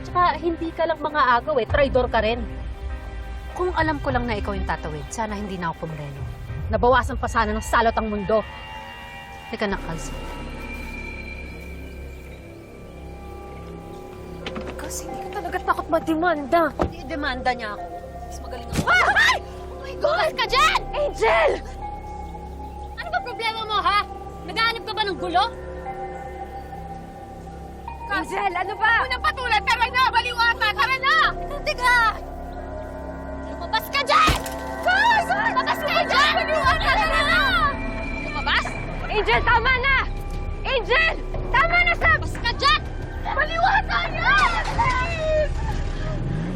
Tsaka hindi ka lang mga agaw traidor ka rin. Kung alam ko lang na ikaw yung tatawid, sana hindi na ako pumreno. Nabawasan pa sana ng salot ang mundo. Teka na, Kaz. Kasi hindi ka talaga takot mademanda. I-demanda niya ako. Mas magaling ako. Ay! Oh my God! ka dyan! Angel! Ano ba problema mo, ha? Naghahanap ka ba ng gulo? Angel, ano ba? Unang patulan, tara na! Baliw ata! Tara na! Tiga! Lumabas ka dyan! Kaz! Lumabas ka dyan! Baliw ata! Tara na! Lumabas? Angel, tama na! Angel! Tama na, Sab! Lumabas ka dyan! Baliw ata yan!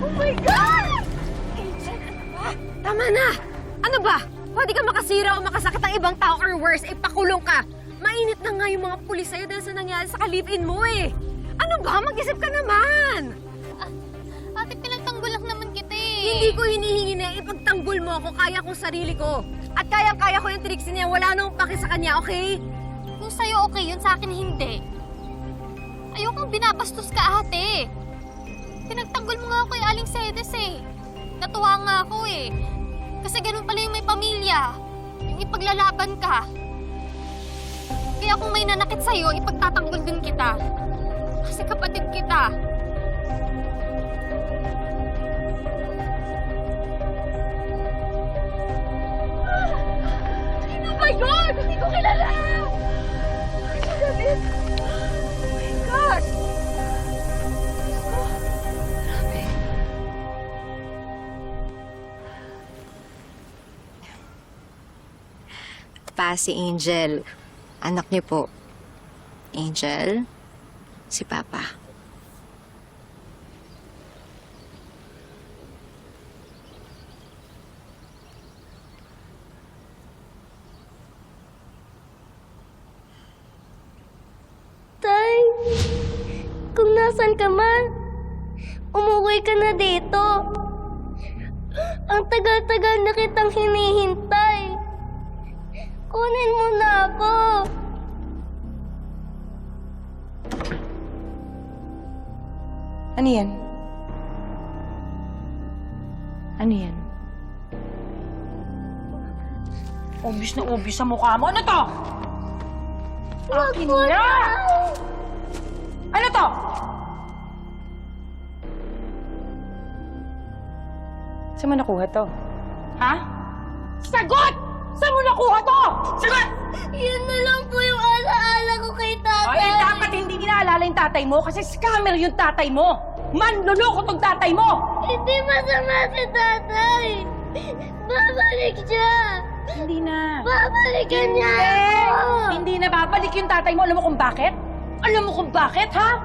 Oh my God! Angel, ano ba? Tama na! Ano ba? Pwede ka makasira o makasakit ng ibang tao or worse, ipakulong ka. Mainit na nga yung mga pulis sa'yo dahil sa nangyari sa kalipin mo eh. Ano ba? Mag-isip ka naman! Ate, pinagtanggol lang naman kita eh. Hindi ko hinihingi na ipagtanggol mo ako. Kaya kong sarili ko. At kayang-kaya ko yung tricks niya. Wala nang paki sa kanya, okay? Kung sa'yo okay yun, sa akin hindi. Ayokong binabastos ka, ate. Pinagtanggol mo nga ako yung Aling Sedes eh. Natuwa nga ako eh. Kasi ganun pala yung may pamilya. Yung ipaglalaban ka. Kaya kung may nanakit sa'yo, ipagtatanggol din kita. Kasi kapatid kita. Sino ba yun? Hindi ko kilala! David! Oh my God! Grabe. Pa si Angel. Anak niyo po. Angel, si Papa. Tay, kung nasan ka man, umuwi ka na dito. Ang tagal-tagal na kitang hinihintay. Kunin mo na ako. Ano yan? Ano yan? Obvious na obvious sa mukha mo. Ano to? Akin na! Ano to? Saan mo nakuha to? Ha? Sagot! Saan mo nakuha to? Sagot! Yun na lang po yung alaala ko kay tatay. Ay, dapat hindi inaalala yung tatay mo kasi scammer yung tatay mo. Manluloko tong tatay mo. Hindi masama si tatay. Babalik siya. Hindi na. Babalikan niya ako. Hindi na babalik yung tatay mo. Alam mo kung bakit? Alam mo kung bakit, ha?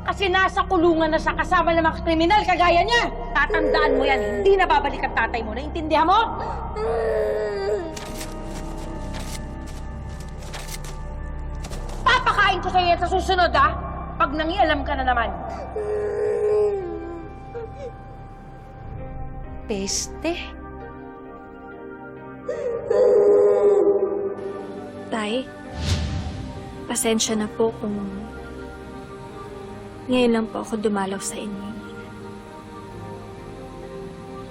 Kasi nasa kulungan na siya kasama ng mga kriminal kagaya niya. Tatandaan mo yan, hindi na babalik ang tatay mo. Naintindihan mo? Papakain ko sa'yo yan sa susunod, ha? Pag nangialam ka na naman. Peste. Tay, pasensya na po kung ngayon lang po ako dumalaw sa inyo.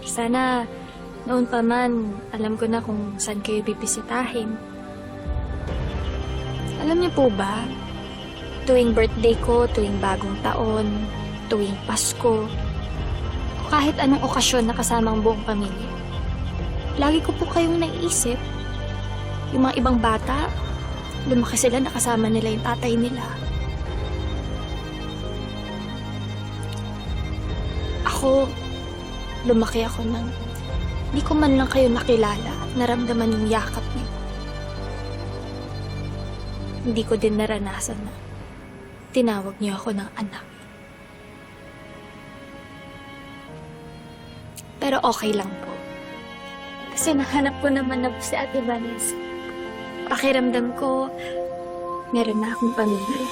Sana noon pa man, alam ko na kung saan kayo bibisitahin. Alam niyo po ba, tuwing birthday ko, tuwing bagong taon, tuwing Pasko, o kahit anong okasyon na kasama ang buong pamilya, lagi ko po kayong naiisip. Yung mga ibang bata, lumaki sila nakasama nila yung tatay nila. Ako, lumaki ako nang di ko man lang kayo nakilala at naramdaman yung yakap niyo. Hindi ko din naranasan na tinawag niyo ako ng anak. Pero okay lang po. Kasi nahanap ko naman na po si Ate Vanessa. Pakiramdam ko, meron na akong pamilya.